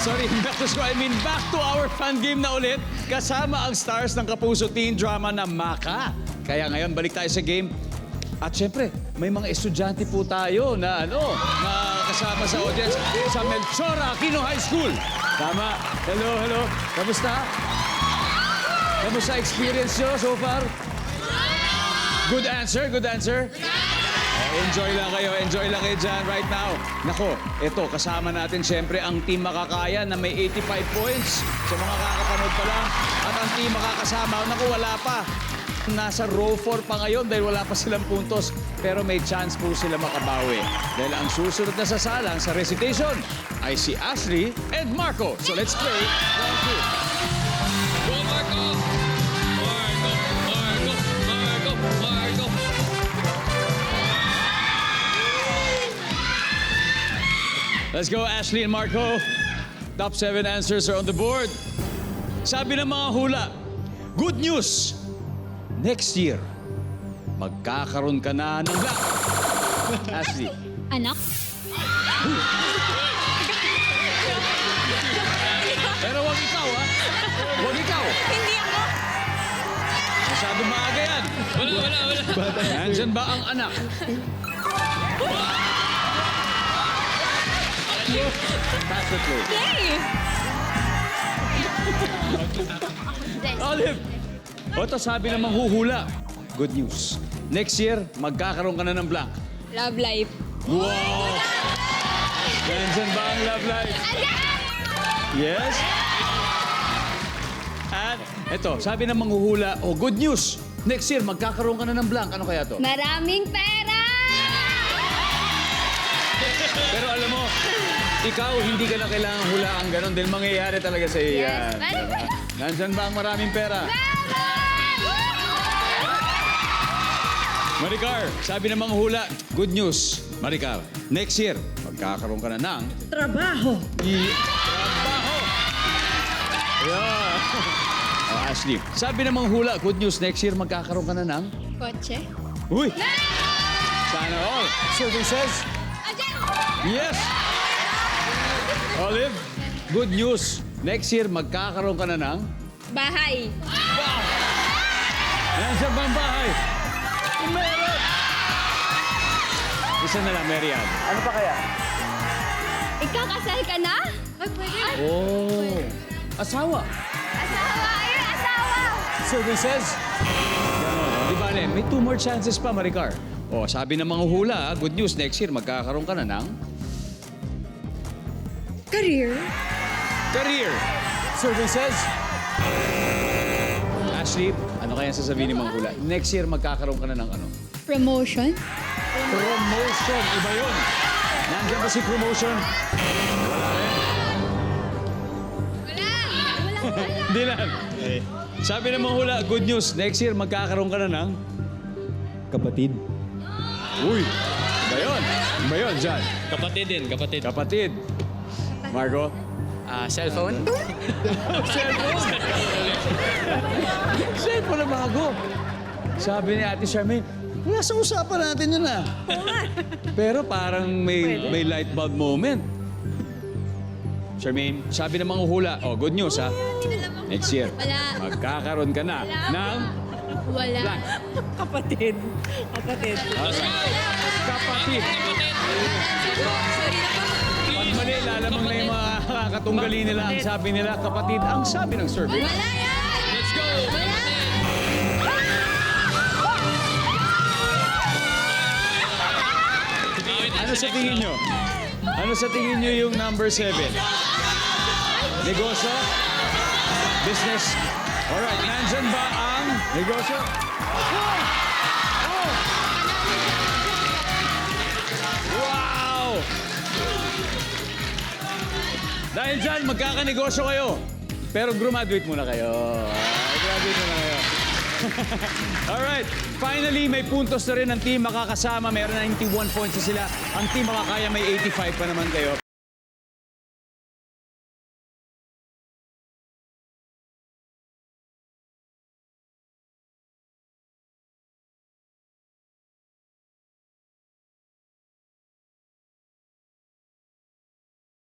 Sorry, back to school. I mean, back to our fun game na ulit. Kasama ang stars ng Kapuso teen drama na Maka. Kaya ngayon, balik tayo sa game. At syempre, may mga estudyante po tayo na kasama sa audience sa Melchora Aquino High School. Tama. Hello, hello. Kamusta? Kamusta experience nyo so far? Good answer, good answer. Enjoy lang kayo dyan right now. Nako, eto, kasama natin siyempre ang team makakaya na may 85 points sa mga kakapanood pa lang. At ang team makakasama, naku, wala pa. Nasa row 4 pa ngayon dahil wala pa silang puntos. Pero may chance po sila makabawi. Dahil ang susunod na sasalang sa recitation ay si Ashley and Marco. So let's play round 2. Go, Marco! Marco! Marco! Marco! Marco! Let's go, Ashley and Marco. Top 7 answers are on the board. Sabi ng mga hula, good news! Next year, magkakaroon ka na ng black. Ashley. Anak? Pero wag ikaw, ha? Wag ikaw. Hindi ako. Masyadong maaga yan. Wala. Nandyan ba ang anak? Pass the clue. Yay! Olive! O to sabi ng manghuhula. Good news. Next year, magkakaroon ka na ng blank. Love life. Wow! Nandyan ba ang love life? Yes? At ito, sabi ng manghuhula, oh, good news. Next year, magkakaroon ka na ng blank. Ano kaya to? Maraming pera! Pero alam mo, ikaw hindi ka na kailangan hulaan ganon dahil mangyayari talaga sa iyo yan. Yes, Diba? Nandyan ba ang maraming pera? Maricar, sabi ng mga hula, good news. Maricar, next year, magkakaroon ka na ng... Trabaho. Trabaho! Yeah. Oh, Ashley, sabi ng mga hula, good news, next year, magkakaroon ka na ng... Kotse? Uy! Sana all. Services? Yes! Olive, good news. Next year, magkakaroon ka na ng... Bahay. Nandiyan ba ang bahay? Meron! Isa na lang, Marian. Ano pa kaya? Ikakasal ka na? Ay, pwede. Oh, asawa. Asawa! Ayun, asawa! Services? Ganon. Di ba, may 2 more chances pa, Maricar. Oh, sabi ng mga hula, good news, next year, magkakaroon ka na ng... Career. Career. Services? Ashley, ano kaya sasabihin ni Mang Hula? Next year, magkakaroon ka na ng ano? Promotion? Promotion. Iba yun. Nandiyan ba si promotion? Hindi lang. Sabi ng Mang Hula, good news. Next year, magkakaroon ka na ng... Kapatid. Uy. Iba yun. Iba yun, John. Kapatid din, kapatid. Kapatid. Margo? Cellphone? Cellphone. Cellphone na bago. Sabi ni Ate Charmaine, wala sa usapan natin yun ah. Pero parang may light bulb moment. Charmaine, sabi ng mga hula, oh, good news ha. Next year, Wala. magkakaroon ka na ng... Wala. Blank. Kapatid. Kapatid. Kapatid. Sorry na po. Pag mali, lalamang na yung mga katunggali nila. Ang sabi nila, kapatid, ang sabi ng survey. Wala yan! Let's go! Ano sa tingin nyo? Ano sa tingin nyo yung number 7? Negosyo? Business? Alright, nandyan ba ang negosyo? Wow! Dahil dyan, magkakanegosyo kayo. Pero graduate muna kayo. Graduate muna kayo. Alright, finally, may puntos na rin ang team makakasama. Meron na 91 points na sila. Ang team makakaya may 85 pa naman kayo.